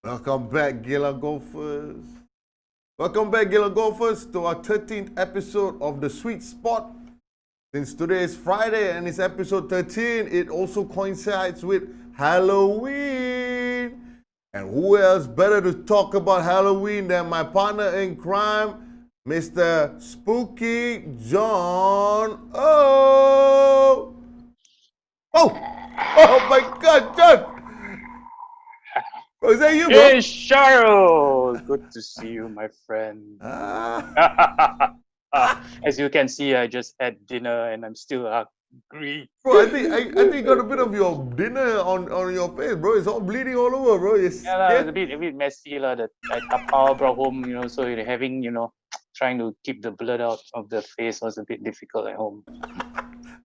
Welcome back, Gila Golfers. Welcome back, Gila Golfers, to our 13th episode of The Sweet Spot. Since today is Friday and it's episode 13, it also coincides with Halloween. And who else better to talk about Halloween than my partner in crime, Mr. Spooky John. Oh! Oh my God, John! Oh, is that you, bro? Hey, Cheryl! Good to see you, my friend. As you can see, I just had dinner and I'm still hungry. Bro, I think you got a bit of your dinner on your face, bro. It's all bleeding all over, bro. You're Yeah, it's a bit messy, that I tapao brought home, so you're having, trying to keep the blood out of the face was a bit difficult at home.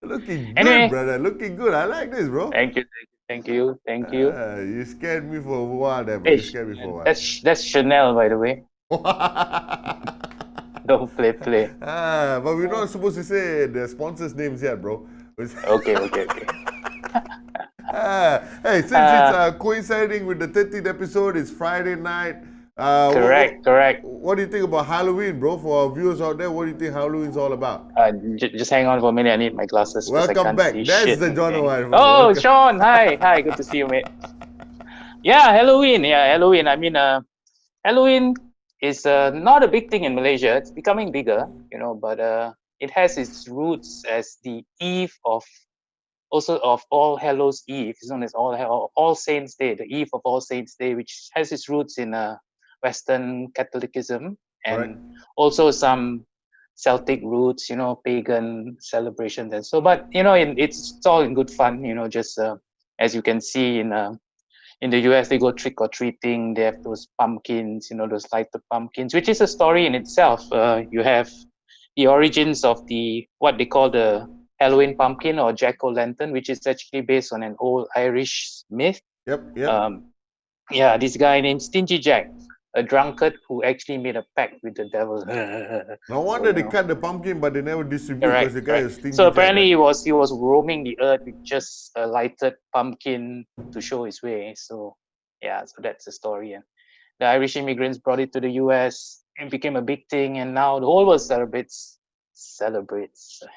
Looking good, Anyway. brother. Looking good. I like this, bro. Thank you. You scared me for a while there, bro. Hey, You scared me for a while. that's Chanel, by the way. Don't play. But we're not supposed to say the sponsors' names yet, bro. Okay. Hey, since it's coinciding with the 13th episode, it's Friday night. Correct. What do you think about Halloween, bro? For our viewers out there, what do you think Halloween's all about? Just hang on for a minute. I need my glasses. Welcome back. That's shit. the John Okay. one. Oh, Sean. Hi. Good to see you, mate. Yeah, Halloween. I mean, Halloween is not a big thing in Malaysia. It's becoming bigger, but it has its roots as the eve of All Hallows Eve. It's known as All Saints Day, the eve of All Saints Day, which has its roots in Western Catholicism and also some Celtic roots, pagan celebrations and so. But it's all in good fun, just as you can see in the US, they go trick or treating. They have those pumpkins, those lighted pumpkins, which is a story in itself. You have the origins of what they call the Halloween pumpkin or jack-o'-lantern, which is actually based on an old Irish myth. Yep. This guy named Stingy Jack, a drunkard who actually made a pact with the devil. No wonder they cut the pumpkin, but they never distribute because the guy is stingy. So apparently he was roaming the earth with just a lighted pumpkin to show his way. So that's the story. And the Irish immigrants brought it to the US and became a big thing. And now the whole world celebrates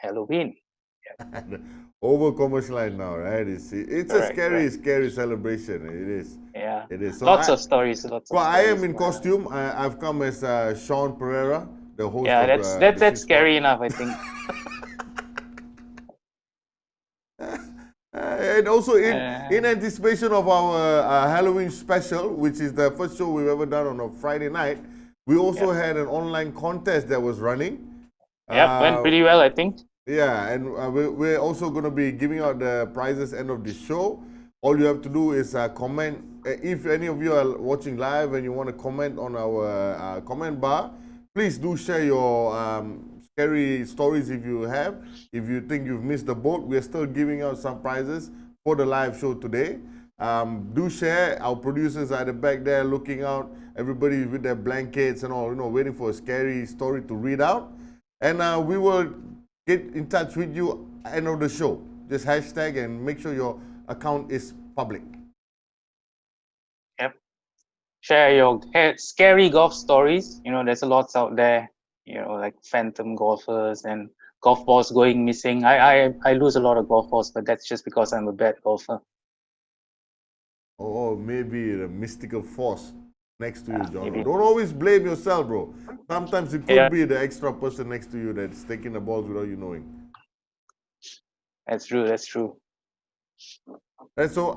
Halloween. Over commercialized now, right? It's a scary celebration. It is. Yeah. It is. So lots of stories. I am in costume. I've come as Sean Pereira, the host. Yeah, of, that's scary enough, I think. And also in anticipation of our Halloween special, which is the first show we've ever done on a Friday night, we also had an online contest that was running. Went pretty well, I think. Yeah, and we're also going to be giving out the prizes end of the show. All you have to do is comment. If any of you are watching live and you want to comment on our comment bar, please do share your scary stories if you have. If you think you've missed the boat, we're still giving out some prizes for the live show today. Do share. Our producers are at the back there looking out. Everybody with their blankets and all, waiting for a scary story to read out. And we will get in touch with you at the end of the show. Just hashtag and make sure your account is public. Yep. Share your scary golf stories. There's a lot out there. Like phantom golfers and golf balls going missing. I lose a lot of golf balls, but that's just because I'm a bad golfer. Or maybe the mystical force next to you, John. Maybe. Don't always blame yourself, bro. Sometimes it could be the extra person next to you that's taking the balls without you knowing. That's true. And so,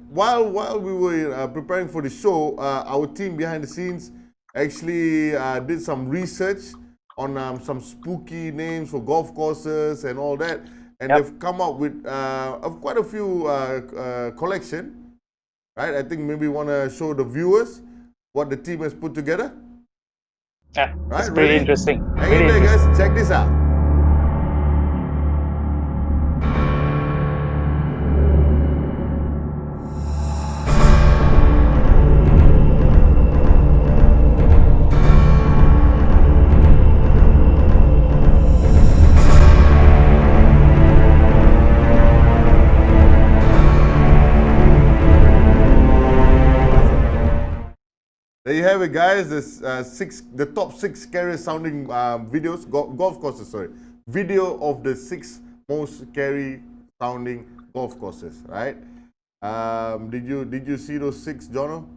while we were preparing for the show, our team behind the scenes actually did some research on some spooky names for golf courses and all that, and they've come up with quite a few collection. Right? I think maybe want to show the viewers what the team has put together. Yeah, right? It's pretty interesting. Hang in there, guys. Check this out. There you have it, guys. The top 6 scariest sounding videos, golf courses. Sorry, video of the 6 most scary sounding golf courses. Right? Did you see those 6, Jono?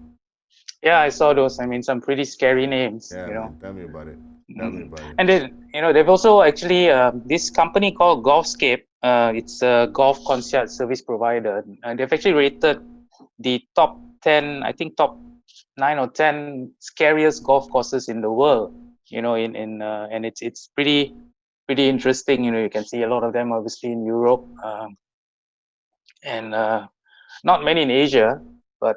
Yeah, I saw those. I mean, some pretty scary names. Yeah, You know. man. Tell me about it. Tell me about it. And then, they've also actually this company called Golfscape. It's a golf concierge service provider, and they've actually rated the top 10, I think top 9 or 10 scariest golf courses in the world. And it's pretty interesting. You can see a lot of them obviously in Europe, and not many in Asia, but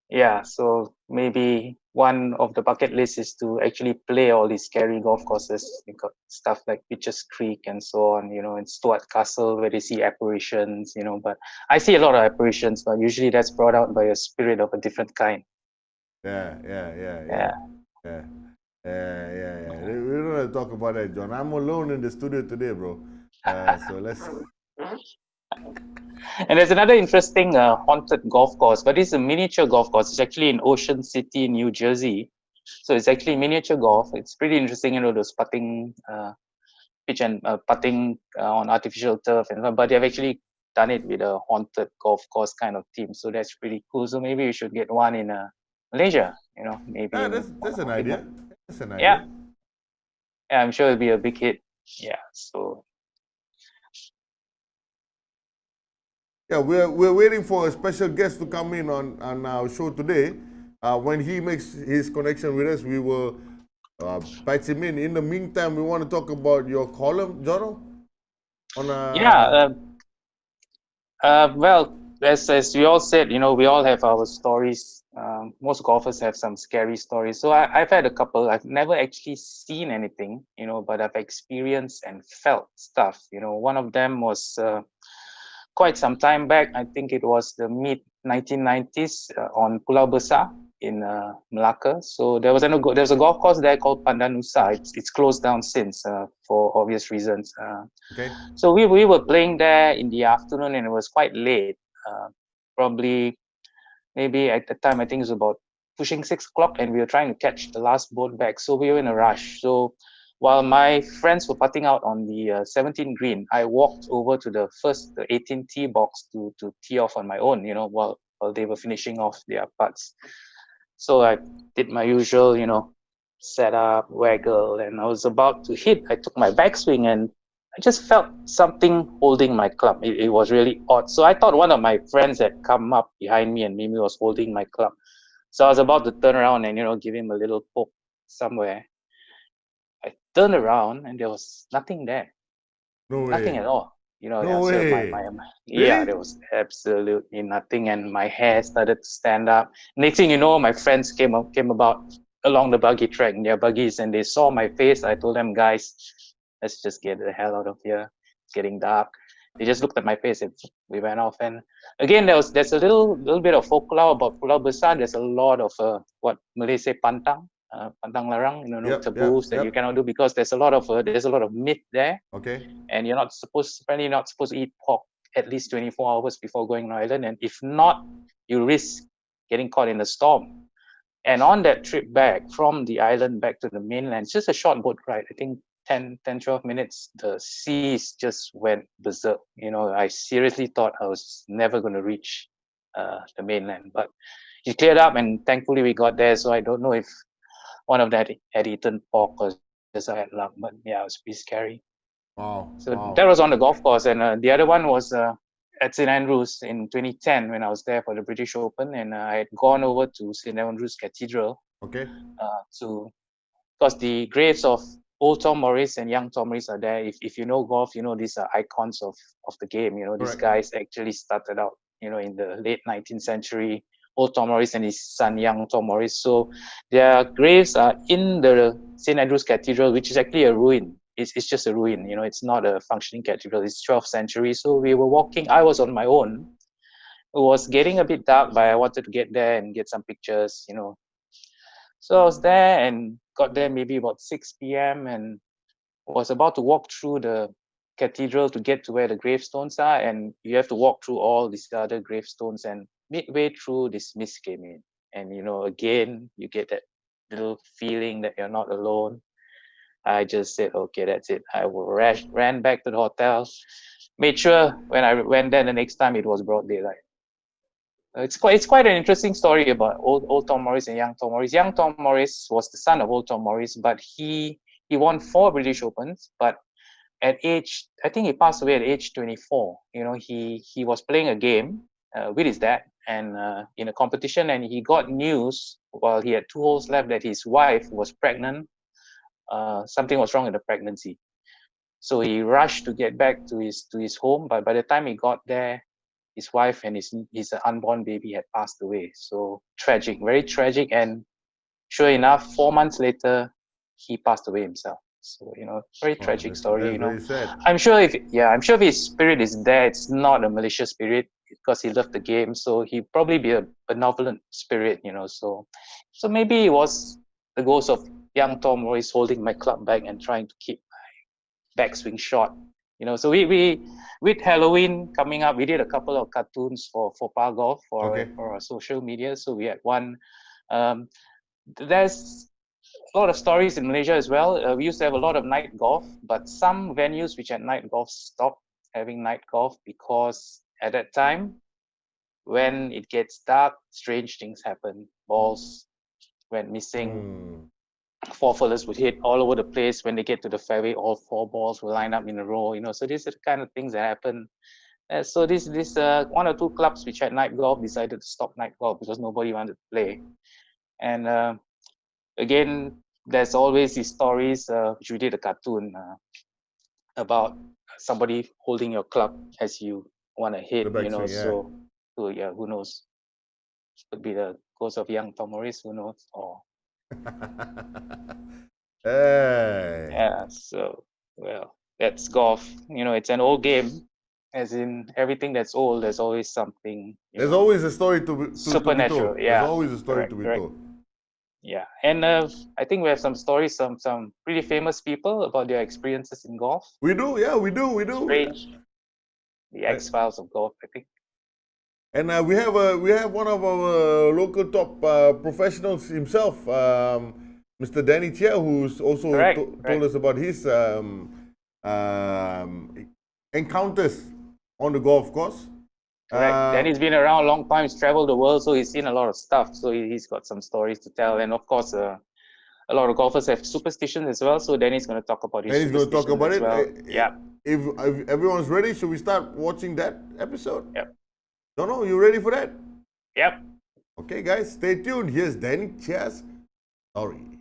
yeah, so maybe one of the bucket lists is to actually play all these scary golf courses. You got stuff like Pitchers Creek and so on, in Stuart Castle where they see apparitions, but I see a lot of apparitions, but usually that's brought out by a spirit of a different kind. Yeah. We don't want to talk about that, John. I'm alone in the studio today, bro. So let's. And there's another interesting haunted golf course, but it's a miniature golf course. It's actually in Ocean City, New Jersey. So it's actually miniature golf. It's pretty interesting, those putting, pitch and putting on artificial turf, but they've actually done it with a haunted golf course kind of theme. So that's pretty cool. So maybe we should get one in Malaysia. Maybe. Yeah, that's an idea. That's an idea. Yeah. Yeah, I'm sure it'll be a big hit. Yeah. So. Yeah, we're waiting for a special guest to come in on our show today. When he makes his connection with us, we will patch him in. In the meantime, we want to talk about your column, Jono. Well, as we all said, we all have our stories. Most golfers have some scary stories. So I've had a couple. I've never actually seen anything, but I've experienced and felt stuff. One of them was quite some time back. I think it was the mid 1990s on Pulau Besar in Melaka. So there was a golf course there called Pandanusa. It's closed down since for obvious reasons. Okay. So we were playing there in the afternoon, and it was quite late. Probably maybe at the time I think it was about pushing 6 o'clock, and we were trying to catch the last boat back. So we were in a rush. So while my friends were putting out on the 17 green, I walked over to the 18 tee box to tee off on my own, while they were finishing off their putts. So I did my usual, set up, waggle, and I was about to hit. I took my backswing, and I just felt something holding my club. It was really odd. So I thought one of my friends had come up behind me and maybe was holding my club. So I was about to turn around and, give him a little poke somewhere. I turned around and there was nothing there. No way. Nothing at all. No way. Yeah, there was absolutely nothing, and my hair started to stand up. Next thing you know, my friends came about along the buggy track in their buggies, and they saw my face. I told them, guys, let's just get the hell out of here. It's getting dark. They just looked at my face and we went off. And again, there's a little bit of folklore about Pulau Besar. There's a lot of what Malay say pantang. Pantang larang, taboos that you cannot do, because there's a lot of myth there. Okay. And you're apparently not supposed to eat pork at least 24 hours before going on island, and if not, you risk getting caught in a storm. And on that trip back from the island back to the mainland, it's just a short boat ride, I think 10-12 minutes, the seas just went berserk. I seriously thought I was never going to reach the mainland, but it cleared up, and thankfully we got there. So I don't know if one of that had eaten pork or just I had luck, but yeah, it was pretty scary. Wow. So that was on the golf course, and the other one was at St Andrews in 2010 when I was there for the British Open, and I had gone over to St Andrews Cathedral. Okay. Because the graves of old Tom Morris and young Tom Morris are there. If you know golf, these are icons of the game. These guys actually started out, in the late 19th century. Old Tom Morris and his son, young Tom Morris. So their graves are in the St Andrews Cathedral, which is actually a ruin. It's just a ruin. It's not a functioning cathedral. It's 12th century. So we were walking. I was on my own. It was getting a bit dark, but I wanted to get there and get some pictures. So I was there and got there maybe about 6 p.m. and was about to walk through the cathedral to get to where the gravestones are, and you have to walk through all these other gravestones, and midway through this mist came in, and again you get that little feeling that you're not alone. I just said, okay, that's it. I ran back to the hotel, made sure when I went there the next time it was broad daylight. It's quite an interesting story about old Tom Morris and young Tom Morris. Young Tom Morris was the son of old Tom Morris, but he won 4 British Opens. But at age, I think he passed away at age 24. He was playing a game with his dad and in a competition, and he got news while he had 2 holes left that his wife was pregnant. Something was wrong with the pregnancy, so he rushed to get back to his home. But by the time he got there, his wife and his unborn baby had passed away. So tragic, very tragic. And sure enough, 4 months later, he passed away himself. So very tragic story. That's very sad. I'm sure if his spirit is there, it's not a malicious spirit because he loved the game. So he'd probably be a benevolent spirit. So maybe it was the ghost of young Tom Morris holding my club bag and trying to keep my backswing short. So we with Halloween coming up, we did a couple of cartoons for Par Golf for our social media. So we had one. There's a lot of stories in Malaysia as well. We used to have a lot of night golf, but some venues which had night golf stopped having night golf because at that time, when it gets dark, strange things happen. Balls went missing. 4 fellas would hit all over the place. When they get to the fairway, all 4 balls will line up in a row. So these are the kind of things that happen. So this 1 or 2 clubs which had night golf decided to stop night golf because nobody wanted to play. And again, there's always these stories which we did a cartoon about somebody holding your club as you want to hit. So yeah, who knows? Could be the ghost of young Tom Morris. Who knows? Or hey. Yeah, so well, that's golf. It's an old game. As in everything that's old, there's always something. There's always a story to be supernatural. told. Yeah, there's always a story to be told. Yeah, and I think we have some stories, some pretty famous people about their experiences in golf. We do, yeah, we do. Strange. The X-Files of golf, I think. And we have one of our local top professionals himself, Mr. Danny Chia, who's also told us about his encounters on the golf course. Correct. Danny's been around a long time. He's traveled the world, so he's seen a lot of stuff. So he's got some stories to tell. And of course, a lot of golfers have superstitions as well. So Danny's going to talk about his superstitions. Danny's going to talk about it. Yeah. If everyone's ready, should we start watching that episode? Yep. No, you ready for that? Yep. Okay, guys, stay tuned. Here's Danny Chia's story.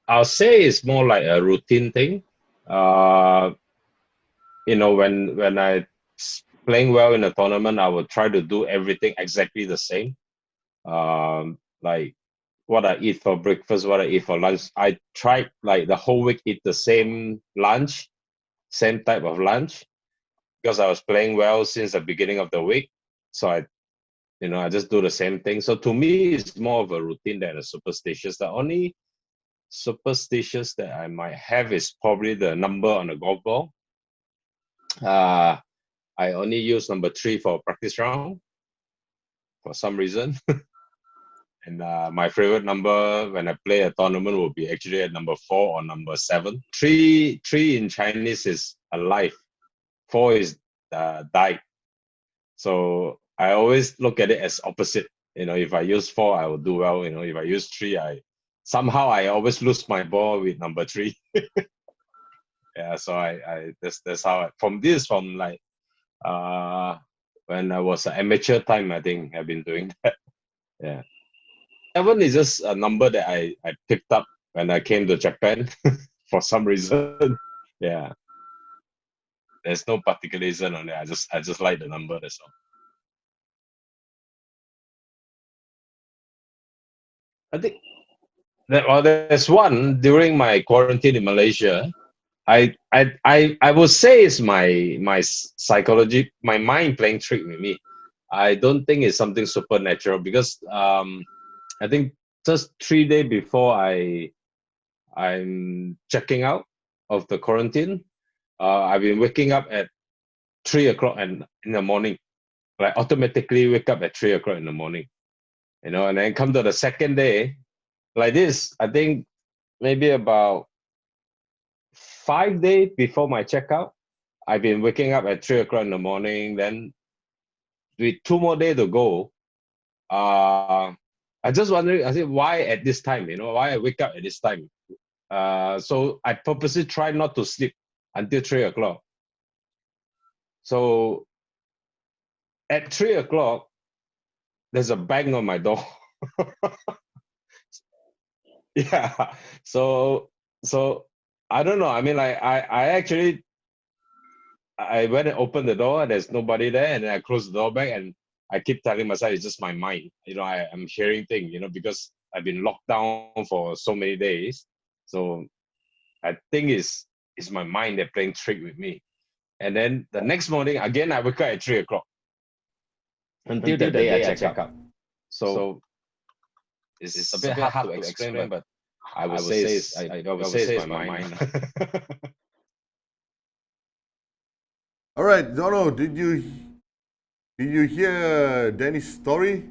I'll say it's more like a routine thing. When I playing well in a tournament, I would try to do everything exactly the same. Like what I eat for breakfast, what I eat for lunch. I tried like the whole week eat the same lunch, same type of lunch, because I was playing well since the beginning of the week. So I just do the same thing. So to me, it's more of a routine than a superstitious. The only superstitious that I might have is probably the number on the golf ball. I only use number 3 for practice round for some reason. And my favorite number when I play a tournament will be actually at number 4 or number 7. 3 in Chinese is alive. 4 is died. So I always look at it as opposite. If I use 4, I will do well. If I use 3, I always lose my ball with number 3. Yeah, so that's how from like when I was an amateur time, I think I've been doing that. Yeah. 7 is just a number that I picked up when I came to Japan for some reason. Yeah. There's no particular reason on it. I just like the number, that's all. I think there's one during my quarantine in Malaysia. I would say it's my psychology, my mind playing trick with me. I don't think it's something supernatural because I think just 3 days before I'm checking out of the quarantine, I've been waking up at 3 o'clock in the morning. Like automatically wake up at 3 o'clock in the morning. You know, and then come to the second day, like this, I think maybe about 5 days before my checkout, I've been waking up at 3 o'clock in the morning. Then with 2 more days to go, I just wondering, I said, why at this time? You know, why I wake up at this time? So I purposely try not to sleep until 3 o'clock. So at 3 o'clock, there's a bang on my door. Yeah. So I don't know. I mean, like I actually I went and opened the door and there's nobody there, and then I closed the door back, and I keep telling myself it's just my mind. You know, I'm hearing things, you know, because I've been locked down for so many days. So I think it's my mind that playing trick with me. And then the next morning again I wake up at 3 o'clock until the day I check out. So it's a bit hard to explain, but I would say it's my mind. All right, Jono, did you hear Danny's story?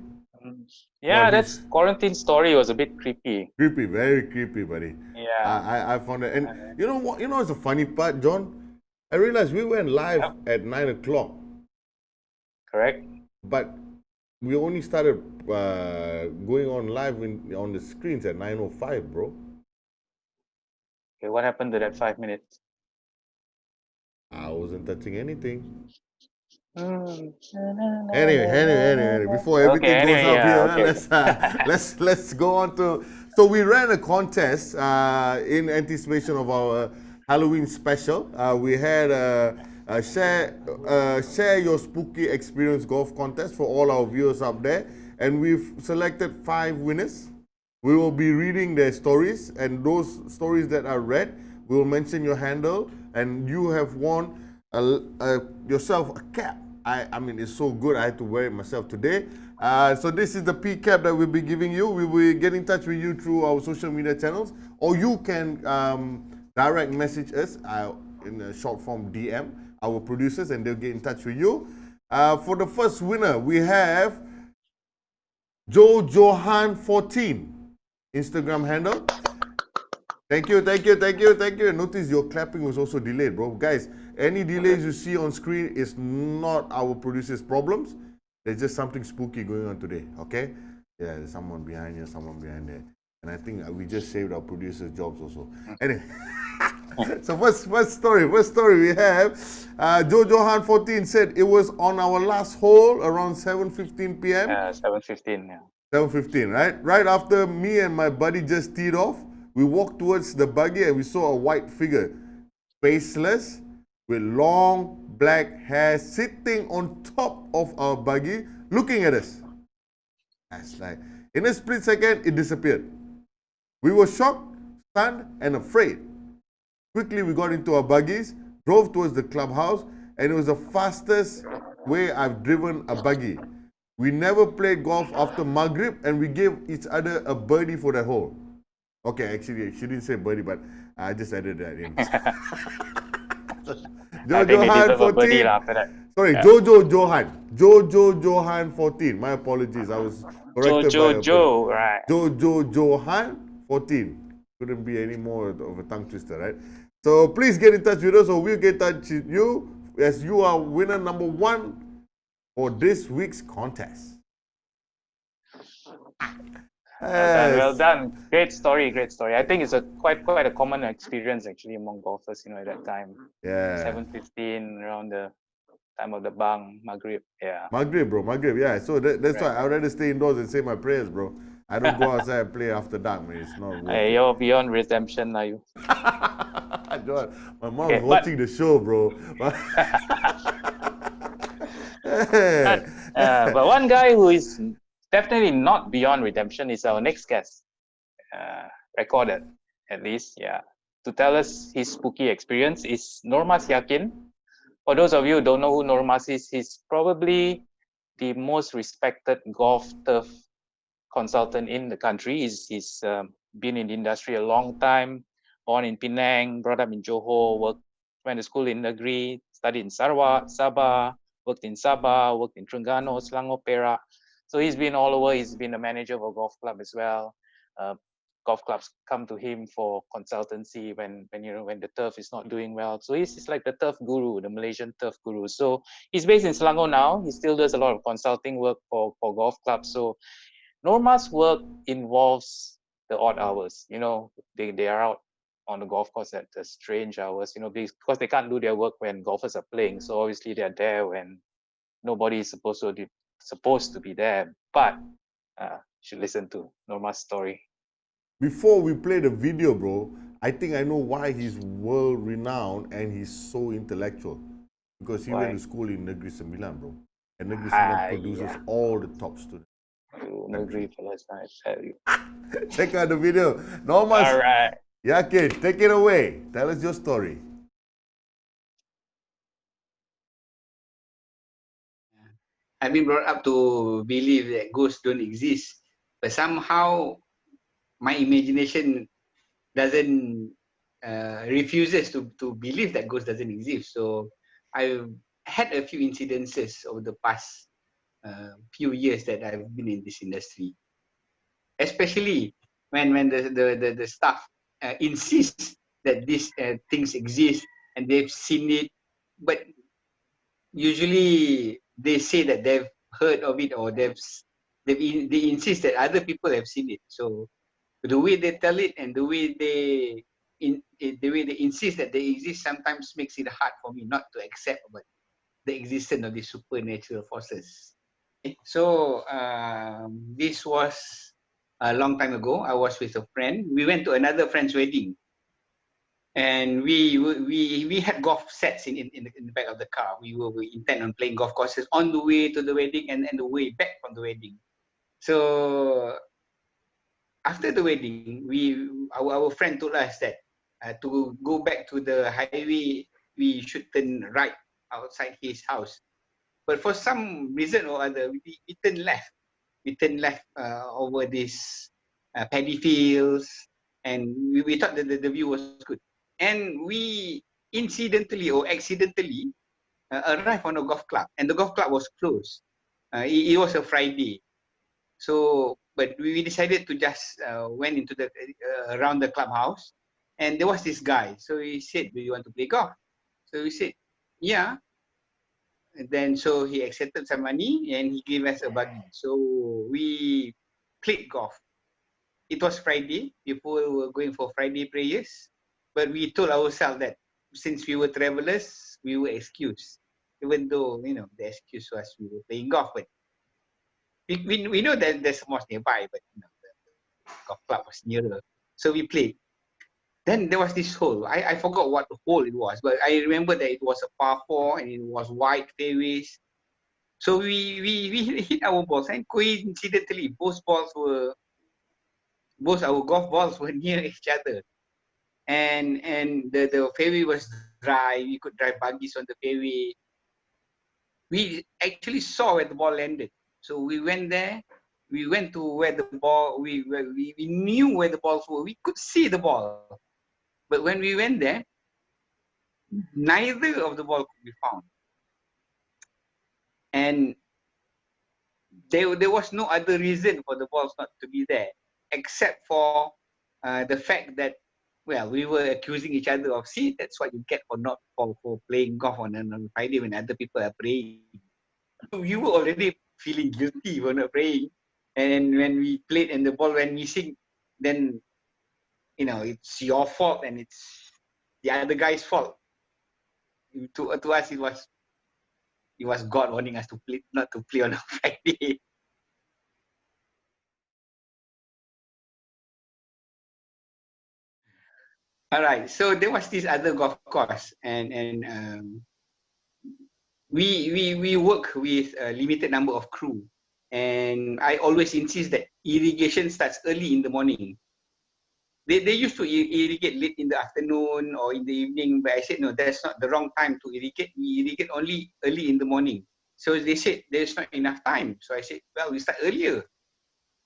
Yeah, What that is- quarantine story was a bit creepy. Creepy, very creepy, buddy. Yeah. I found it, and you know what? You know, it's a funny part, John. I realized we went live at 9 o'clock, Correct. but we only started going on live on the screens at 9:05, bro. Okay, what happened to that 5 minutes? I wasn't touching anything. Hmm. Anyway, before everything Okay, goes anyway, up yeah, here, okay. let's go on to. So we ran a contest in anticipation of our Halloween special. We had a share your spooky experience golf contest for all our viewers up there, and we've selected 5 winners. We will be reading their stories, and those stories that are read, we will mention your handle, and you have won yourself a cap. I mean, it's so good. I had to wear it myself today. So this is the P cap that we'll be giving you. We will get in touch with you through our social media channels, or you can direct message us in a short form DM, our producers, and they'll get in touch with you. For the first winner, we have Johan14 Instagram handle. Thank you. Notice your clapping was also delayed, bro. Guys, any delays you see on screen is not our producers' problems. There's just something spooky going on today, okay? Yeah, there's someone behind here, someone behind there. And I think we just saved our producers' jobs also. Anyway, so first story we have, Johan14 said it was on our last hole around 7:15 p.m. 7:15, yeah. 7:15, right? Right after me and my buddy just teed off, we walked towards the buggy and we saw a white figure, faceless, with long black hair, sitting on top of our buggy, looking at us. That's like, in a split second, it disappeared. We were shocked, stunned, and afraid. Quickly, we got into our buggies, drove towards the clubhouse, and it was the fastest way I've driven a buggy. We never played golf after Maghrib, and we gave each other a birdie for that hole. Okay, actually, she didn't say birdie, but I just added that in. I think they deserve a birdie after that. Sorry, Yeah. Jojo Johan 14. My apologies, I was corrected by Joe, right. Jojo Johan 14. Couldn't be any more of a tongue twister, right? So please get in touch with us, or we'll get in touch with you, as you are winner number 1 for this week's contest. Well done. Great story. I think it's quite a common experience actually among golfers, you know, at that time. Yeah. 7:15, around the time of the bang, Maghrib. Yeah. Maghrib, bro. Yeah. So that's Right. why I'd rather stay indoors and say my prayers, bro. I don't go outside and play after dark, man. It's not worth Hey, it. you're beyond redemption now, you. John, my mom's Okay, watching the show, bro. But one guy who is definitely not beyond redemption is our next guest. Recorded, at least, yeah. To tell us his spooky experience is Normas Yakin. For those of you who don't know who Normas is, he's probably the most respected golf turf consultant in the country. He's been in the industry a long time, born in Penang, brought up in Johor, went to school in Negeri, studied in Sarawak, Sabah, worked in Sabah, worked in Terengganu, Selangor, Perak. So he's been all over. He's been a manager of a golf club as well. Golf clubs come to him for consultancy when the turf is not doing well. So he's like the turf guru, the Malaysian turf guru. So he's based in Selangor now. He still does a lot of consulting work for golf clubs. So Norma's work involves the odd hours. They are out on the golf course at the strange hours, because they can't do their work when golfers are playing. So obviously they're there when nobody is supposed to be there. But you should listen to Norma's story. Before we play the video, bro, I think I know why he's world renowned and he's so intellectual. Because he went to school in Negeri Sembilan, bro. And Negeri Sembilan produces all the top students. Negeri fellas, I tell you. Check out the video. Norma. All right. Yeah, kid, take it away. Tell us your story. I've been brought up to believe that ghosts don't exist, but somehow my imagination doesn't refuses to believe that ghost doesn't exist. So I've had a few incidences over the past few years that I've been in this industry, especially when the staff insists that these things exist and they've seen it, but usually they say that they've heard of it or they insist that other people have seen it. So the way they tell it and the way they insist that they exist sometimes makes it hard for me not to accept about the existence of these supernatural forces. So this was a long time ago. I was with a friend. We went to another friend's wedding, and we had golf sets in the back of the car. We intent on playing golf courses on the way to the wedding and the way back from the wedding. So after the wedding, our friend told us that to go back to the highway, we should turn right outside his house. But for some reason or other, we turned left. We turned left over these paddy fields, and we thought that the view was good. And we incidentally or accidentally arrived on a golf club, and the golf club was closed. It was a Friday, so but we decided to just went into the around the clubhouse, and there was this guy. So he said, "Do you want to play golf?" So we said, "Yeah." And then so he accepted some money and he gave us a buggy. So we played golf. It was Friday. People were going for Friday prayers, but we told ourselves that since we were travelers, we were excused. Even though the excuse was we were playing golf, but we know that there's a mosque nearby, but the golf club was nearer. So we played. Then there was this hole. I forgot what hole it was, but I remember that it was a par 4 and it was wide fairways. So we hit our balls, and coincidentally, both our golf balls were near each other. And the fairway was dry. We could drive buggies on the fairway. We actually saw where the ball landed. So we went there. We went to where the ball. We knew where the balls were. We could see the ball. But when we went there, neither of the ball could be found. And there was no other reason for the balls not to be there, except for the fact that, well, we were accusing each other of, see, that's what you get for playing golf on Friday when other people are praying. You were already feeling guilty for not praying. And when we played and the ball went missing, then, it's your fault and it's the other guy's fault. To us, it was God warning us to play, not to play on a Friday. All right, so there was this other golf course, and we work with a limited number of crew, and I always insist that irrigation starts early in the morning. They used to irrigate late in the afternoon or in the evening, but I said, no, that's not the wrong time to irrigate. We irrigate only early in the morning. So they said, there's not enough time. So I said, well, we start earlier.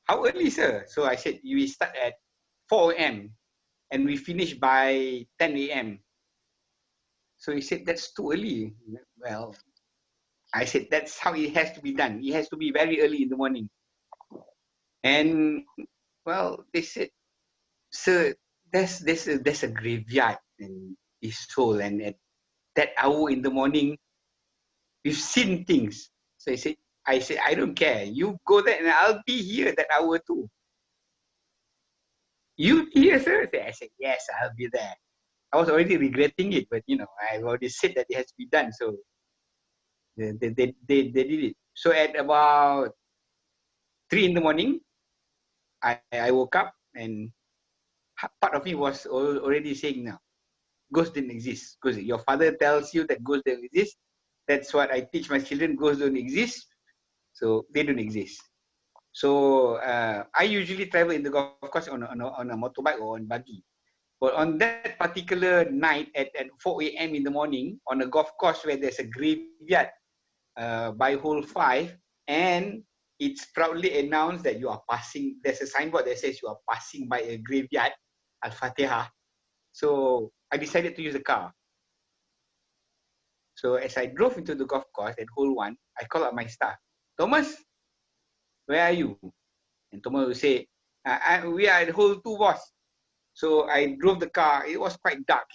How early, sir? So I said, we start at 4 a.m. and we finish by 10 a.m. So he said, that's too early. Well, I said, that's how it has to be done. It has to be very early in the morning. And well, they said, sir, there's a graveyard in this soul, and at that hour in the morning, we've seen things. So I said, I don't care. You go there and I'll be here that hour too. You here, sir? I said, yes, I'll be there. I was already regretting it, but I've already said that it has to be done. So they did it. So at about 3 in the morning, I woke up, and part of me was already saying, no, ghosts didn't exist. Because your father tells you that ghosts don't exist. That's what I teach my children, ghosts don't exist. So they don't exist. So I usually travel in the golf course on a motorbike or on buggy. But on that particular night at 4 a.m. in the morning, on a golf course where there's a graveyard by hole 5, and it's proudly announced that you are passing, there's a signboard that says you are passing by a graveyard, Al-Fatiha. So I decided to use the car. So as I drove into the golf course at hole 1, I called up my staff. Thomas, where are you? And Thomas will say, we are at hole 2, boss. So I drove the car. It was quite dark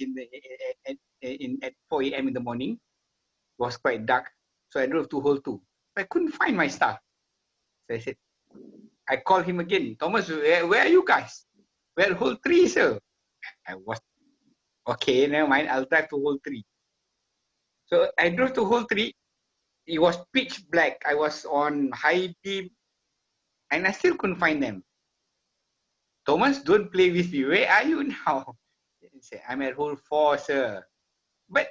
at 4 a.m. in the morning. It was quite dark. So I drove to hole 2. I couldn't find my staff. So I said, I called him again. Thomas, where are you guys? We're at hole 3, sir. I was, okay, never mind. I'll drive to hole 3. So I drove to hole 3. It was pitch black. I was on high beam, and I still couldn't find them. Thomas, don't play with me. Where are you now? He said, I'm at hole 4, sir. But,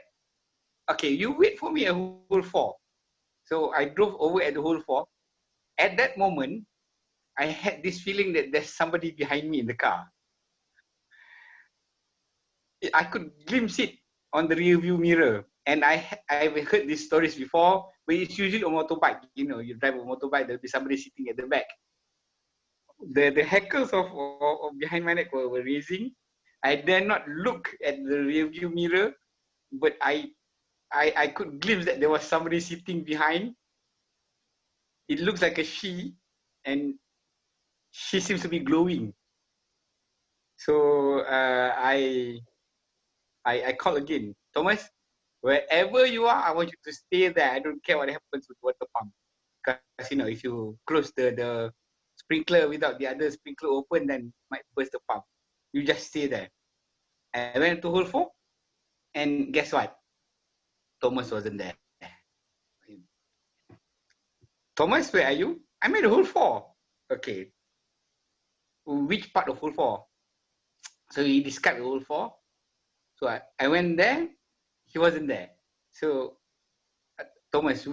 okay, you wait for me at hole 4. So I drove over at the hole 4. At that moment, I had this feeling that there's somebody behind me in the car. I could glimpse it on the rear view mirror. And I've heard these stories before, but it's usually a motorbike. You drive a motorbike, there'll be somebody sitting at the back. The hackles of behind my neck were raising. I dare not look at the rear view mirror, but I could glimpse that there was somebody sitting behind. It looks like a she, and she seems to be glowing. So I call again, Thomas, wherever you are, I want you to stay there. I don't care what happens with the water pump, because if you close the sprinkler without the other sprinkler open, then it might burst the pump. You just stay there. I went to hole 4, and guess what? Thomas wasn't there. Thomas, where are you? I'm at hole 4. Okay. Which part of hole 4? So he described hole 4. So I went there. He wasn't there. So Thomas,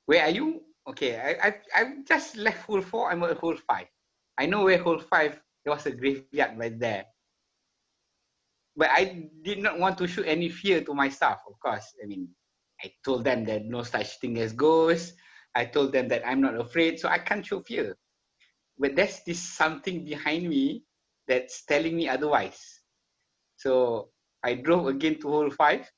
where are you? Okay, I just left hole 4. I'm at hole 5. I know where hole 5, there was a graveyard right there. But I did not want to show any fear to my staff, of course. I mean, I told them that no such thing as ghosts. I told them that I'm not afraid, so I can't show fear. But there's this something behind me that's telling me otherwise. So I drove again to hole 5.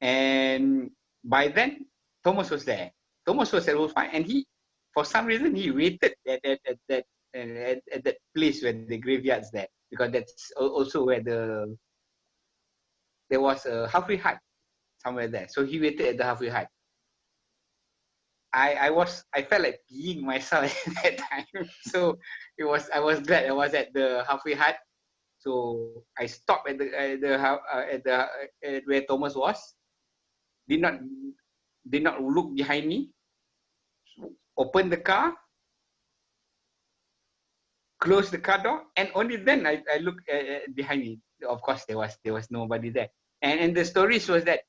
And by then, Thomas was there. Thomas was at hole 5, and for some reason, he waited at that place where the graveyard's there, because that's also where there was a halfway hut somewhere there. So he waited at the halfway hut. I felt like peeing myself at that time. So I was glad I was at the halfway hut. So I stopped at where Thomas was. Did not look behind me. Opened the car, closed the car door, and only then I looked behind me. Of course, there was nobody there. And the story was that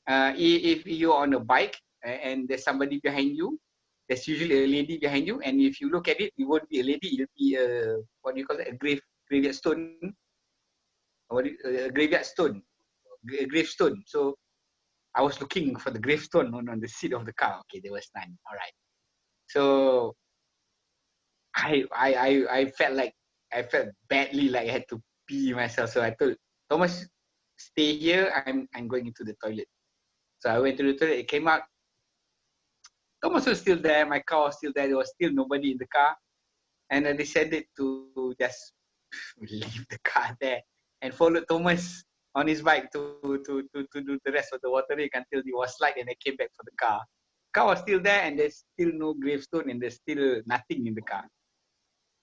if you're on a bike and there's somebody behind you, there's usually a lady behind you, and if you look at it, it won't be a lady. It'll be what do you call it? A graveyard stone. A graveyard stone, a gravestone. So I was looking for the gravestone on the seat of the car. Okay, there was none. All right. So I felt badly, like I had to pee myself. So I told Thomas, stay here. I'm going into the toilet. So I went to the toilet. It came out. Thomas was still there. My car was still there. There was still nobody in the car. And I decided to just leave the car there and follow Thomas on his bike to do the rest of the watering until it was light, and I came back for the car. Car was still there, and there's still no gravestone, and there's still nothing in the car.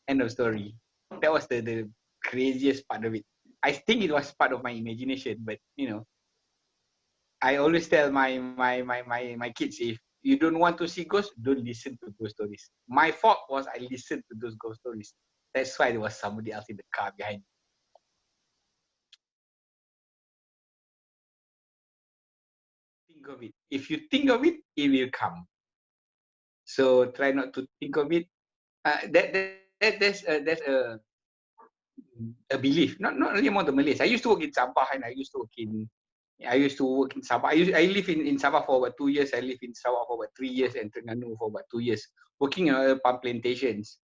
End of story. That was the craziest part of it. I think it was part of my imagination, but you know, I always tell my kids, if you don't want to see ghosts, don't listen to ghost stories. My fault was I listened to those ghost stories. That's why there was somebody else in the car behind me. Think of it. If you think of it, it will come. So try not to think of it. That's a belief. Not only among the Malays. I used to work in Sabah, and I used to work in Sabah. I live in Sabah for about 2 years. I live in Sabah for about 3 years, and Terengganu for about 2 years, working on palm plantations.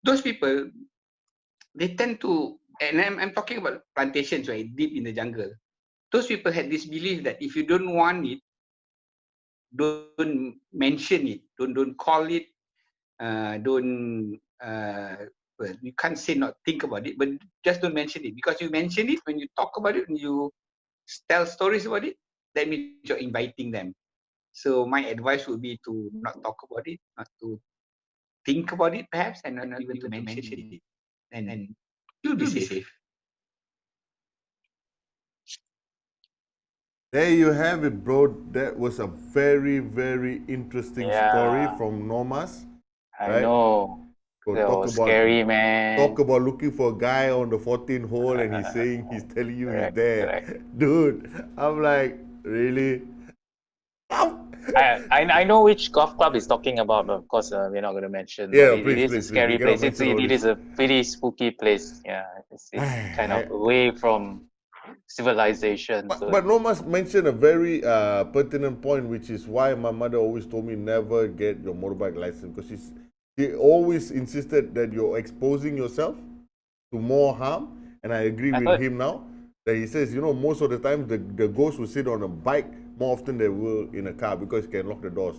Those people, they tend to, and I'm talking about plantations, right, deep in the jungle. Those people had this belief that if you don't want it, don't mention it, don't call it, well, you can't say not think about it, but just don't mention it, because you mention it, when you talk about it, when you tell stories about it, that means you're inviting them. So my advice would be to not talk about it, not to think about it perhaps, and not even to mention it, and you'll be safe. There you have it, bro. That was a very, very interesting story Yeah. from Normas. I Right. know. So That was scary, man. Talk about looking for a guy on the 14th hole, and he's saying, he's telling you he's Correct, there. correct. Dude, I'm like, really? I know which golf club he's talking about, but of course we're not going to mention. Yeah, but please, it is please, a please. scary We cannot place. mention all It this. is a pretty spooky place. Yeah, it's kind of away from civilization. So But Normas mentioned a very pertinent point, which is why my mother always told me never get your motorbike license, because she always insisted that you're exposing yourself to more harm. And I agree I with heard- him now, that he says, you know, most of the time the ghost will sit on a bike more often than they will in a car, because you can lock the doors.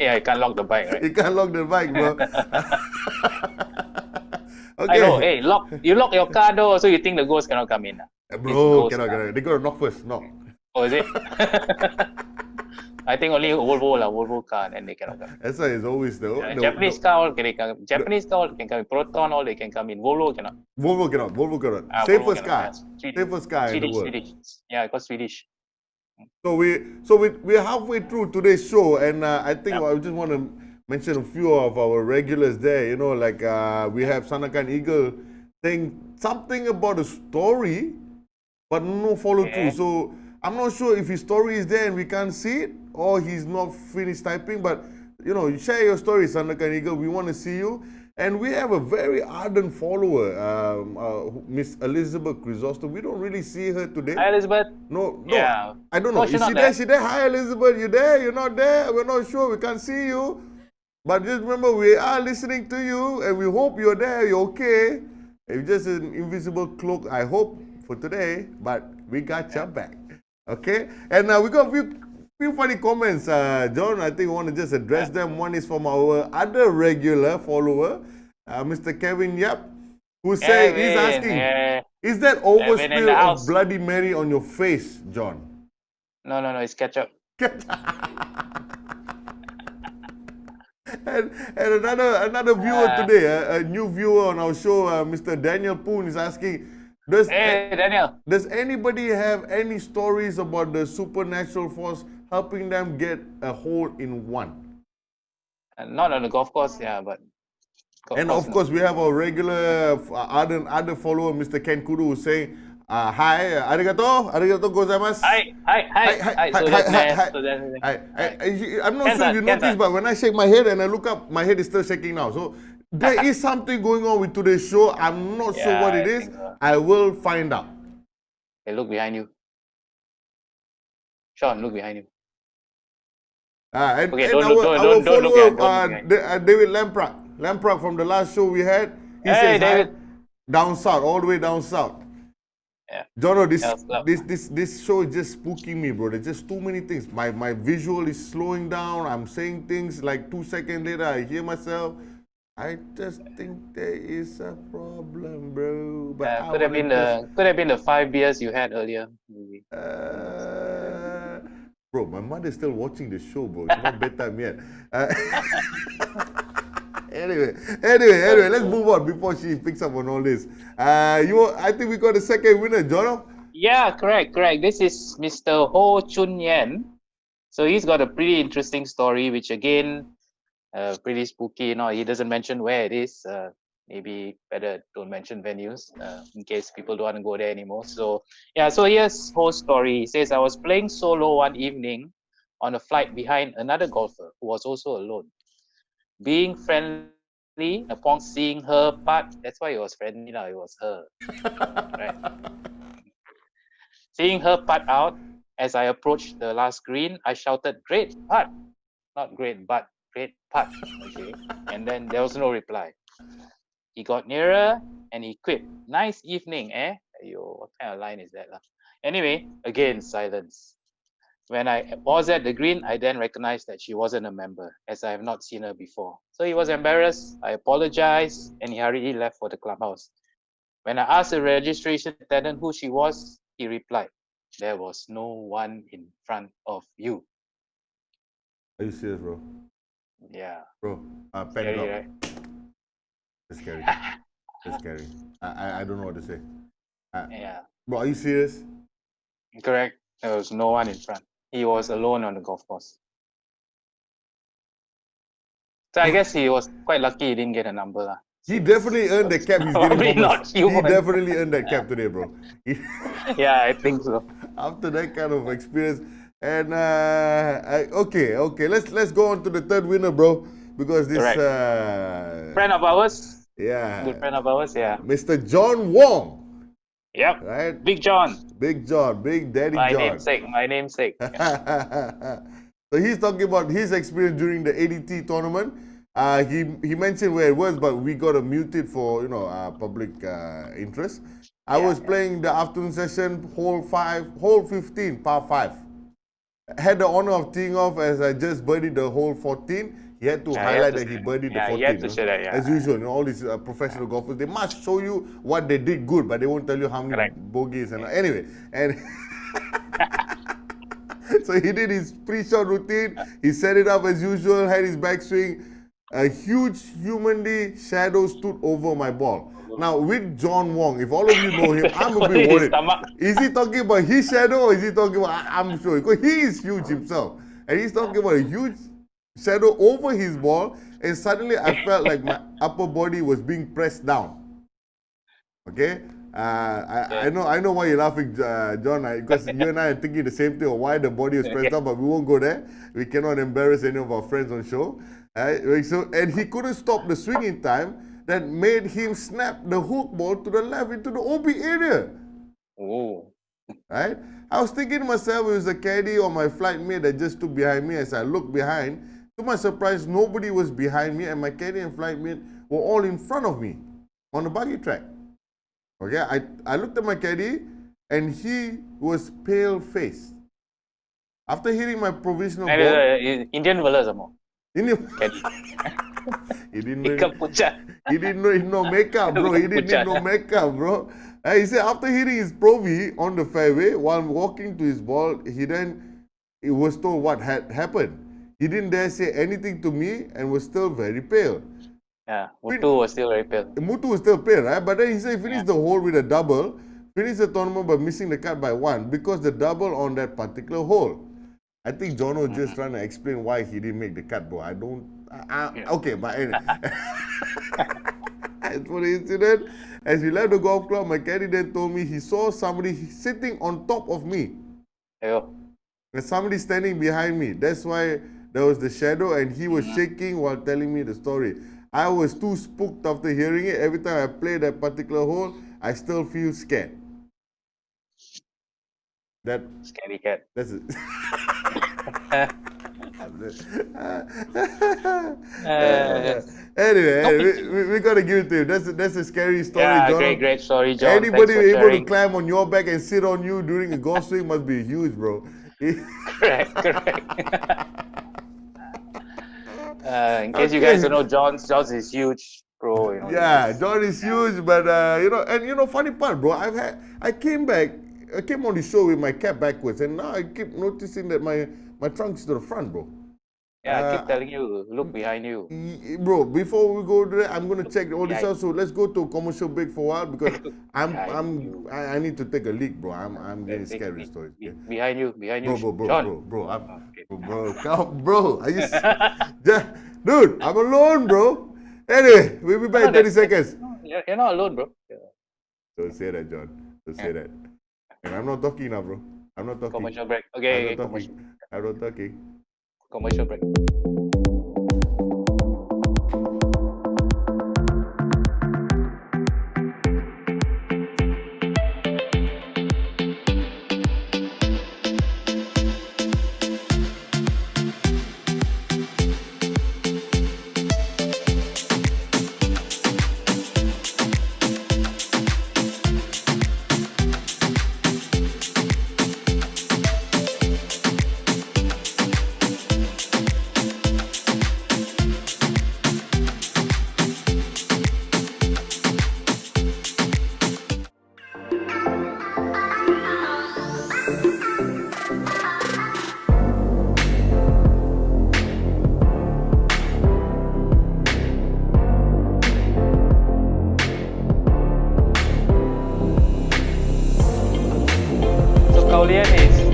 yeah, you can't lock the bike, right? You can't lock the bike, bro. Okay. I know. Hey, you lock your car door, so you think the ghost cannot come in. Bro, ghost cannot. They got to knock first. Knock. Oh, is it? I think only Volvo car, and they cannot come. That's why it's always the Japanese car all can come. Japanese car all can come. Proton all they can come in. Volvo cannot. Volvo cannot. Volvo cannot. Volvo Safest cannot, car. yeah. Safest car in the world. Swedish. Yeah, because Swedish. So we're halfway through today's show, and I think Yep. I just want to mention a few of our regulars there. You know, like we have Sanakan Eagle saying something about a story, but no follow through. Yeah. So I'm not sure if his story is there and we can't see it, or he's not finished typing. But you know, you share your story, Sanakan Eagle. We want to see you. And we have a very ardent follower, Miss Elizabeth Chrysostom. We don't really see her today. Hi, Elizabeth. No, Yeah. I don't know. Oh, Is she's she not there? there. She there? Hi, Elizabeth. You there? You're not there? We're not sure. We can't see you. But just remember, we are listening to you, and we hope you're there. You're okay. It's just an invisible cloak, I hope, for today. But we got your back. Okay? And we got a few funny comments, John. I think we want to just address them. One is from our other regular follower, Mr. Kevin Yap, who he's asking, is that Kevin in overspill the of house. Bloody Mary on your face, John? No, it's ketchup. And another viewer today, a new viewer on our show, Mr. Daniel Poon, is asking, Hey, Daniel. does anybody have any stories about the supernatural force helping them get a hole in one? Not on the golf course, yeah, but. And of course, we have our regular other follower, Mr. Ken Kudu, who's saying, hi, arigato gozaimasu. Hi. So that's I'm not sure if you noticed, but when I shake my head and I look up, my head is still shaking now. So there is something going on with today's show. I'm not sure what it I is. think so. I will find out. Hey, look behind you. Sean, look behind you. And, Okay, and don't our, look- don't- our don't look follower, behind, don't look David Lamprak from the last show we had, he Hey, says, David. down south, all the way down south. Jono, Health club. this show is just spooking me, bro. There's just too many things. My visual is slowing down. I'm saying things like 2 seconds later, I hear myself. I just think there is a problem, bro. But I Could have wanna been just, the 5 beers you had earlier. Maybe. bro, my mother's still watching the show, bro. It's not bedtime yet. Anyway, let's move on before she picks up on all this. I think we got the second winner, Jono. Yeah, correct. This is Mr. Ho Chun Yen. So he's got a pretty interesting story, which again, pretty spooky. He doesn't mention where it is. Maybe better don't mention venues in case people don't want to go there anymore. So yeah, so here's Ho's story. He says, I was playing solo one evening on a flight behind another golfer who was also alone. Being friendly upon seeing her putt, that's why it was friendly now, it was her. Right. Seeing her putt out, as I approached the last green, I shouted, "Great putt!" Not great but great putt. Okay. And then there was no reply. He got nearer and he quipped, "Nice evening, eh?" Ayo, what kind of line is that? Anyway, again, silence. When I was at the green, I then recognized that she wasn't a member, as I have not seen her before. So he was embarrassed. I apologized, and he hurriedly left for the clubhouse. When I asked the registration attendant who she was, he replied, "There was no one in front of you." Are you serious, bro? Yeah. Bro, pen Scary, drop. right? That's scary. That's scary. I don't know what to say. Yeah. Bro, are you serious? Correct. There was no one in front. He was alone on the golf course. So I guess he was quite lucky he didn't get a number. He definitely earned the cap he's getting Probably from us. not human. He definitely earned that cap today, bro. Yeah, I think so. After that kind of experience. And okay, let's go on to the third winner, bro. Because this Friend of ours. yeah, Good friend of ours, yeah. Mr. John Wong. Yep. Right? Big John. Big John, Big Daddy My John. namesake. Yeah. So he's talking about his experience during the ADT tournament. He mentioned where it was, but we got to mute it for public interest. I was playing the afternoon session, hole 15, par 5. Had the honor of teeing off as I just birdied the hole 14. He had to highlight that he birdied the 14. He had to show that, As usual, all these professional golfers, they must show you what they did good, but they won't tell you how many bogeys. And anyway, and so he did his pre-shot routine. He set it up as usual, had his backswing. A huge humanly shadow stood over my ball. Now, with John Wong, if all of you know him, I'm a bit worried. Is he talking about his shadow or is he talking about, I'm sure, because he is huge himself. And he's talking about a huge shadow over his ball, and suddenly I felt like my upper body was being pressed down. Okay? I know why you're laughing, John, because you and I are thinking the same thing of why the body is pressed down, but we won't go there. We cannot embarrass any of our friends on show. And he couldn't stop the swing in time that made him snap the hook ball to the left into the OB area. Oh. Right? I was thinking to myself, it was the caddy or my flight mate that just stood behind me. As I looked behind, to my surprise, nobody was behind me, and my caddy and flight mate were all in front of me on the buggy track. Okay, I looked at my caddy, and he was pale-faced. After hitting my provisional ball... Indian fella some more. Indian... Caddy. He didn't need no makeup, bro. He didn't need no makeup, bro. He said after hitting his Pro-V on the fairway, while walking to his ball, he was told what had happened. He didn't dare say anything to me and was still very pale. Yeah, Mutu was still very pale. Mutu was still pale, right? But then he said he finished the hole with a double, finished the tournament by missing the cut by 1 because the double on that particular hole. I think John was just trying to explain why he didn't make the cut, bro. Okay, but anyway. As for the incident, as we left the golf club, my caddy then told me he saw somebody sitting on top of me. Ayo. And somebody standing behind me. That's why there was the shadow, and he was shaking while telling me the story. I was too spooked after hearing it. Every time I play that particular hole, I still feel scared. Scary cat. That's it. Anyway, we gotta give it to you. That's a scary story, Yeah, John. great story, John. Anybody Thanks for able to sharing. climb on your back and sit on you during a golf swing must be huge, bro. Correct. In case you guys don't know, John's is huge, bro. You know, Yeah, John is huge, but funny part, bro. I came on the show with my cap backwards, and now I keep noticing that my trunk's to the front, bro. yeah, I keep telling you, look behind you. Bro, before we go to that, I'm gonna check all this out. So let's go to a commercial break for a while because I need to take a leak, bro. I'm getting scary stories. Yeah. Behind you, Bro, John. bro. Are you, dude? I'm alone, bro. Anyway, we'll be back in 30 seconds. You're not alone, bro. Yeah. Don't say that, John. Don't say that. And I'm not talking now, bro. I'm not talking. Commercial break. Okay, I'm not talking. commercial break.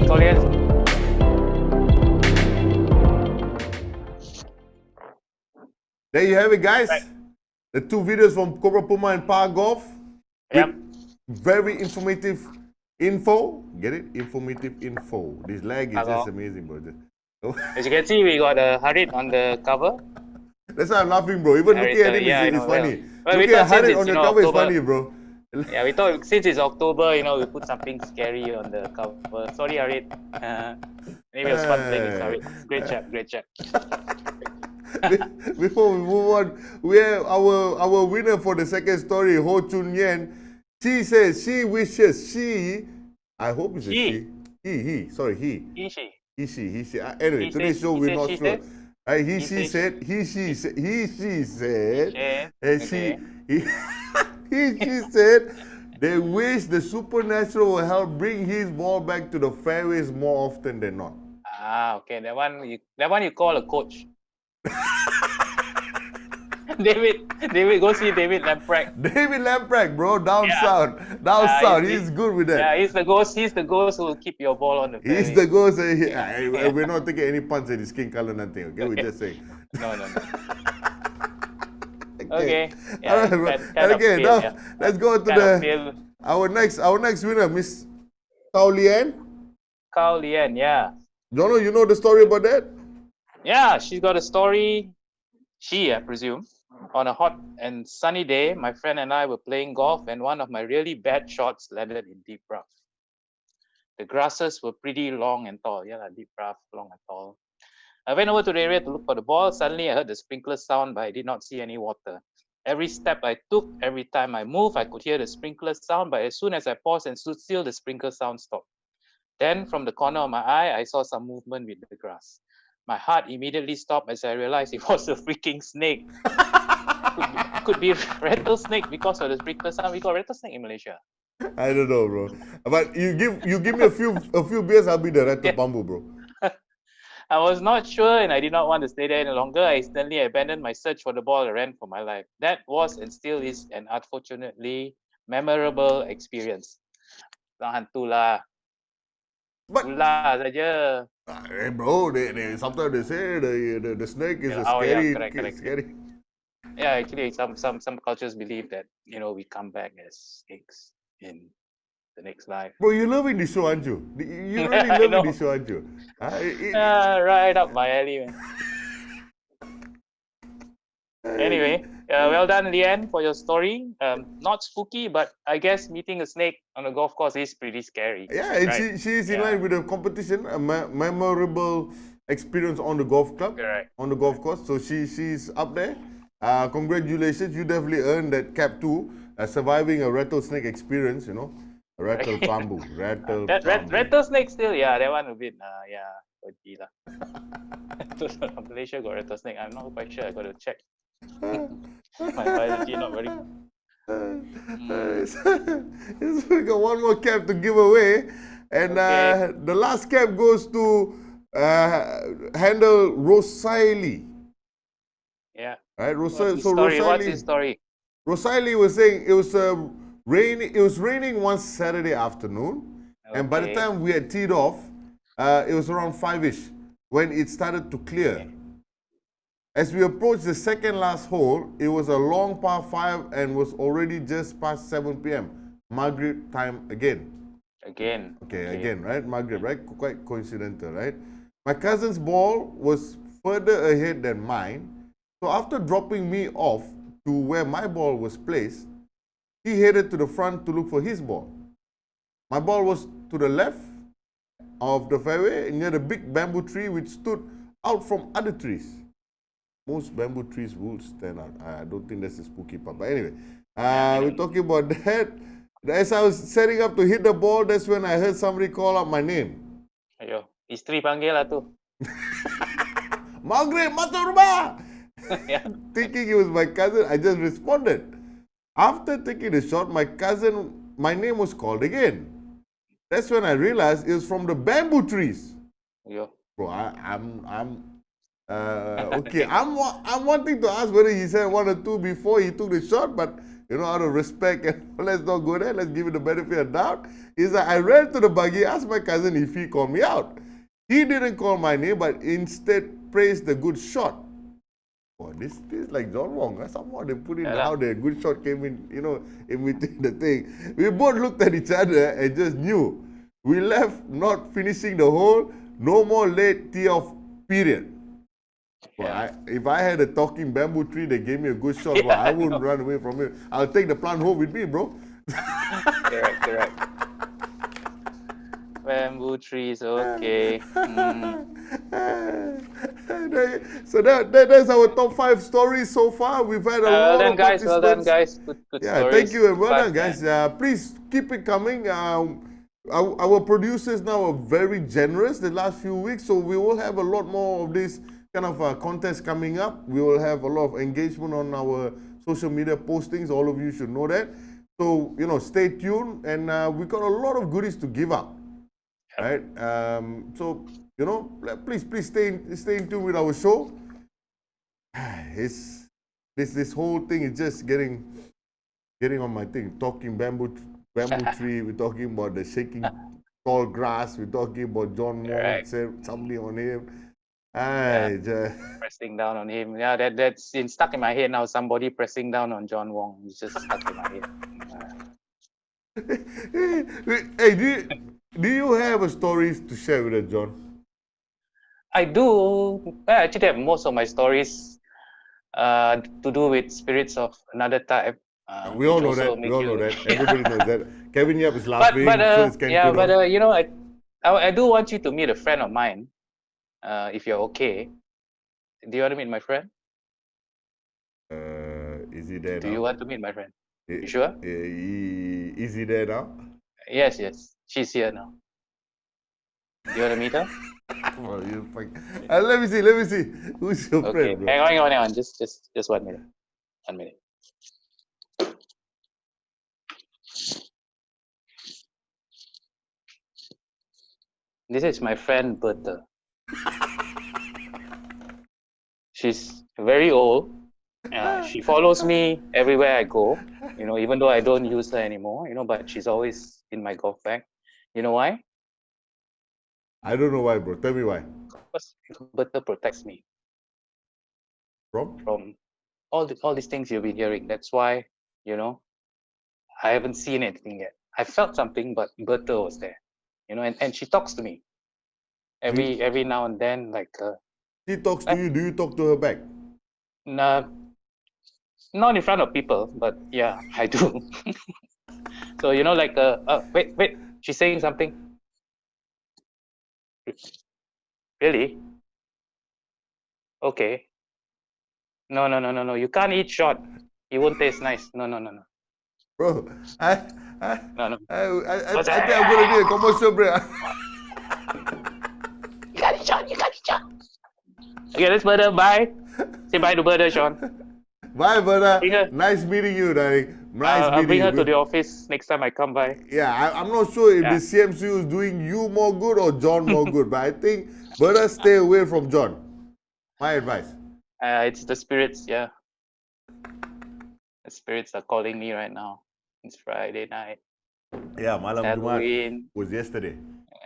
Kaulian. There you have it, guys. Right. The two videos from Cobra Puma and Power Golf. Yep. Very informative info. Get it? Informative info. This lag is Hello. just amazing, bro. As you can see, we got Harit on the cover. That's why I'm laughing, bro. Even looking at him is funny. Well, we looking at thought since Harit it's, on you the know, cover is October- funny, bro. Yeah, we thought since it's October, we put something scary on the cover. Sorry, Harit. Maybe it was fun playing with Harit. Great job. Before we move on, we have our winner for the second story, Ho Chun Yen. She says she wishes I hope it's a He. he. Sorry, he. He, she. Anyway, He today's said- show he we're said, not she sure. said? She said, and Okay. she said they wish the supernatural will help bring his ball back to the fairways more often than not. Ah, okay. That one you call a coach. David, go see David Lamprecht. David Lamprecht, bro, down Yeah. south. He's good with that. Yeah, he's the ghost who will keep your ball on the fairway. He's the ghost. We're not taking any punts at his skin color, nothing. Okay, we're just saying. No. Okay. Yeah, All right, bro. kind of Okay, feel, now yeah. let's go to Kind of feel our next winner, Miss Tao Lian. Cao Lian, yeah. Jono, you know the story about that? Yeah, she's got a story. I presume. On a hot and sunny day, my friend and I were playing golf, and one of my really bad shots landed in deep rough. The grasses were pretty long and tall. Yeah, deep rough, long and tall. I went over to the area to look for the ball. Suddenly, I heard the sprinkler sound, but I did not see any water. Every step I took, every time I moved, I could hear the sprinkler sound, but as soon as I paused and stood still, the sprinkler sound stopped. Then, from the corner of my eye, I saw some movement with the grass. My heart immediately stopped as I realized it was a freaking snake. Could be rattlesnake because of the sprinkler sound. We got rattlesnake in Malaysia. I don't know, bro. But you give me a few beers, I'll be the rattle bamboo, bro. I was not sure and I did not want to stay there any longer. I instantly abandoned my search for the ball and ran for my life. That was and still is an unfortunately memorable experience. Tak hantu lah. But Ular saja. hey, bro, they sometimes they say the snake is a Oh, yeah, scary, correct. scary. Yeah, actually, some cultures believe that we come back as snakes in the next life. Bro, you're loving this show, aren't you? You really I know. loving this show, aren't you? Right up my alley, man. Anyway, well done, Lian, for your story. Not spooky, but I guess meeting a snake on a golf course is pretty scary. Yeah, and right? she's in Yeah. line with the competition, a memorable experience on the golf club, Correct. on the golf course. So she's up there. congratulations, you definitely earned that cap too. Surviving a rattlesnake experience, you know. Rattle pambu, rattle pambu. Rattlesnake still, yeah, that one a bit, yeah, for Gila. Malaysia got rattlesnake. I'm not quite sure. I got to check. My biology not very. We got one more cap to give away, and Okay. the last cap goes to handle Rosalie. Yeah. Right, What's his so story? What's Rosalie. his story? Rosalie was saying it was raining. It was raining one Saturday afternoon, and by the Okay. time we had teed off, it was around 5ish when it started to clear. As we approached the second last hole, it was a long par 5 and was already just past 7 p.m. Maghrib time again. Again. Okay, again, right? Maghrib, right? Quite coincidental, right? My cousin's ball was further ahead than mine, so after dropping me off to where my ball was placed, he headed to the front to look for his ball. My ball was to the left of the fairway near the big bamboo tree which stood out from other trees. Most bamboo trees will stand out. I don't think that's a spooky part. But anyway, we're talking about that. As I was setting up to hit the ball, that's when I heard somebody call out my name. Ayo, isteri panggil lah tu. Maghrib, masuk rumah! Yeah. Thinking it was my cousin, I just responded. After taking the shot, my name was called again. That's when I realized it was from the bamboo trees. Ayo. Bro, okay. I'm wanting to ask whether he said one or two before he took the shot, but you know, out of respect, let's not go there. Let's give it the benefit of doubt. Is that I ran to the buggy, asked my cousin if he called me out. He didn't call my name, but instead praised the good shot. Oh, this is like John Wong. Somehow they put in how the good shot came in, you know, in between the thing. We both looked at each other and just knew. We left not finishing the hole, no more late tee off, period. Well, if I had a talking bamboo tree that gave me a good shot, well, I wouldn't run away from it. I'll take the plant home with me, bro. Correct. Bamboo trees, okay. So that's our top 5 stories so far. We've had a lot of participants. Well done, guys. Good Yeah, stories. thank you and well done, guys. Please keep it coming. Our producers now are very generous the last few weeks, so we will have a lot more of this kind of contests coming up. We will have a lot of engagement on our social media postings. All of you should know that. So, you know, stay tuned, and we've got a lot of goodies to give out. Right? So, you know, please stay in tune with our show. This whole thing is just getting on my thing. Talking bamboo tree. We're talking about the shaking tall grass. We're talking about John Wong. Somebody on him. Pressing down on him. Yeah, that's stuck in my head now. Somebody pressing down on John Wong. It's just stuck in my head. Hey, do you have a story to share with us, John? I do. I actually have most of my stories to do with spirits of another type. We all know that. Everybody knows that. Kevin Yap is laughing. But you know, I do want you to meet a friend of mine. If you're okay. Do you want to meet my friend? Is he there now? Do you want to meet my friend? You sure? Is he there now? Yes. She's here now. Do you want to meet her? Let me see. Who's your friend, bro? Hang on. Just 1 minute. 1 minute. This is my friend Bertha. She's very old. She follows me everywhere I go, you know, even though I don't use her anymore, you know, but she's always in my golf bag. You know why? I don't know why, bro. Tell me why. Because Bertha protects me from all these things you've been hearing. That's why, you know, I haven't seen anything yet. I felt something, but Bertha was there, you know, and she talks to me every now and then, like. She talks to you. Do you talk to her back? Nah, not in front of people, but yeah, I do. So, you know, like, wait, she's saying something. Really? Okay. No. You can't eat short. It won't taste nice. No. Bro, I No. think What's I'm that? gonna need a commercial break. You can't eat short. Okay, let's Bertha. Bye. Say bye to Bertha, Sean. Bye, brother. Bring her- Nice meeting you, darling. Nice I'll meeting bring you. her to the office next time I come by. Yeah, I'm not sure if Yeah. the CMCU is doing you more good or John more good, but I think better stay away from John. My advice. It's the spirits, yeah. The spirits are calling me right now. It's Friday night. Yeah, Malam Jumat Halloween. was yesterday,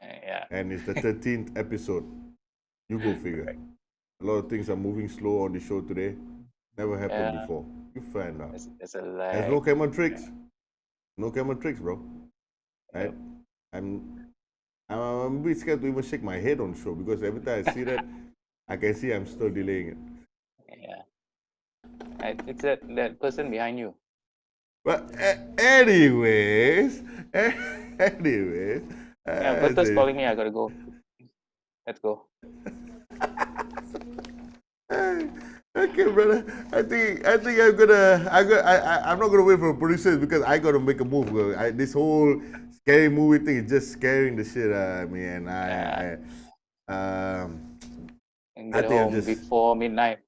Yeah. and it's the 13th episode. You go figure. A lot of things are moving slow on the show today. Never happened Yeah. before. You find out. There's a There's lag. no camera tricks. No camera tricks, bro. Right? Yep. I'm a bit scared to even shake my head on show because every time I see that, I can see I'm still delaying it. Yeah. It's that person behind you. But anyways, Yeah, Bertha's calling me. I gotta go. Let's go. Okay, brother. I think I'm not gonna wait for producers because I gotta make a move. This whole scary movie thing is just scaring the shit out of me, and And I get think I'm home just- before midnight.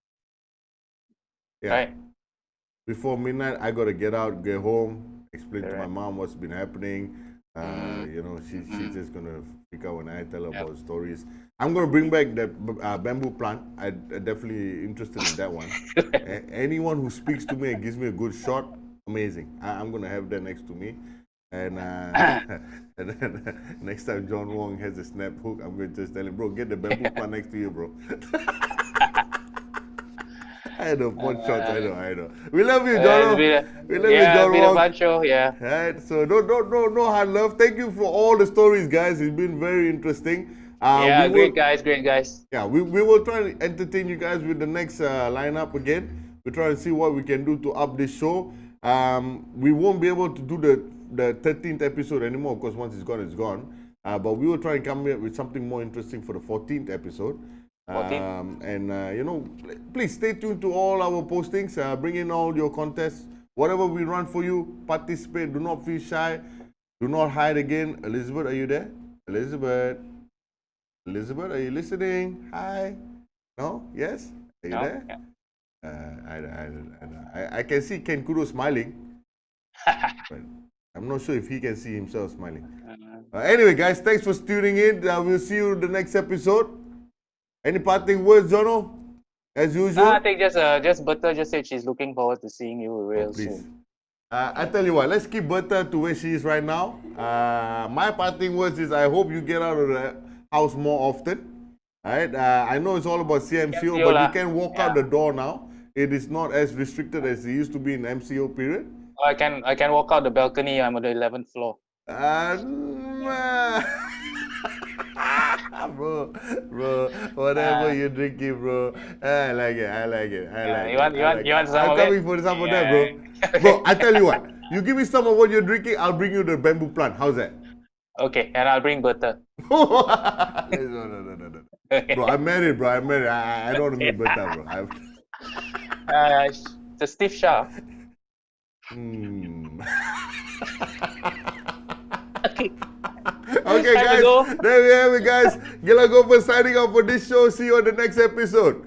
yeah. Right? Before midnight, I gotta get out, get home, explain to my Correct. mom what's been happening. You know, she's just gonna freak out when I tell her about stories. I'm gonna bring back that bamboo plant. I'm definitely interested in that one. Anyone who speaks to me and gives me a good shot, amazing. I'm gonna have that next to me. And, and then next time John Wong has a snap hook, I'm gonna just tell him, bro, get the bamboo plant next to you, bro. I know, one shot. I know. We love you, John. We love you, John been Wong. a fun show. Yeah. Right, so no hard love. Thank you for all the stories, guys. It's been very interesting. Yeah, we great will, guys. Yeah, we will try to entertain you guys with the next lineup again. We're trying to see what we can do to up this show. We won't be able to do the 13th episode anymore because once it's gone, it's gone. But we will try and come up with something more interesting for the 14th episode. 14th. You know, please stay tuned to all our postings. Bring in all your contests. Whatever we run for you, participate. Do not feel shy. Do not hide again. Elizabeth, are you there? Elizabeth, are you listening? Hi. No? Yes? Are you No? there? Yeah. I can see Ken Kudo smiling, but I'm not sure if he can see himself smiling. Anyway, guys, thanks for tuning in. We'll see you in the next episode. Any parting words, Jono? As usual. I think just Bertha just said she's looking forward to seeing you real Please. soon. I tell you what, let's keep Bertha to where she is right now. My parting words is I hope you get out of the house more often. Alright, I know it's all about CMCO, but you can walk out the door now. It is not as restricted as it used to be in MCO period. I can walk out the balcony. I'm on the 11th floor. Bro, whatever you're drinking, bro. I like it. You want some I'm of it? coming for some of that, bro. Bro, I tell you what. You give me some of what you're drinking, I'll bring you the bamboo plant. How's that? Okay, and I'll bring Bertha. No. Bro, I'm married, bro. I don't want to meet Bertha, bro. It's a stiff shaft. Okay, Time to guys. go. There we have it, guys. Gila Gopher signing off for this show. See you on the next episode.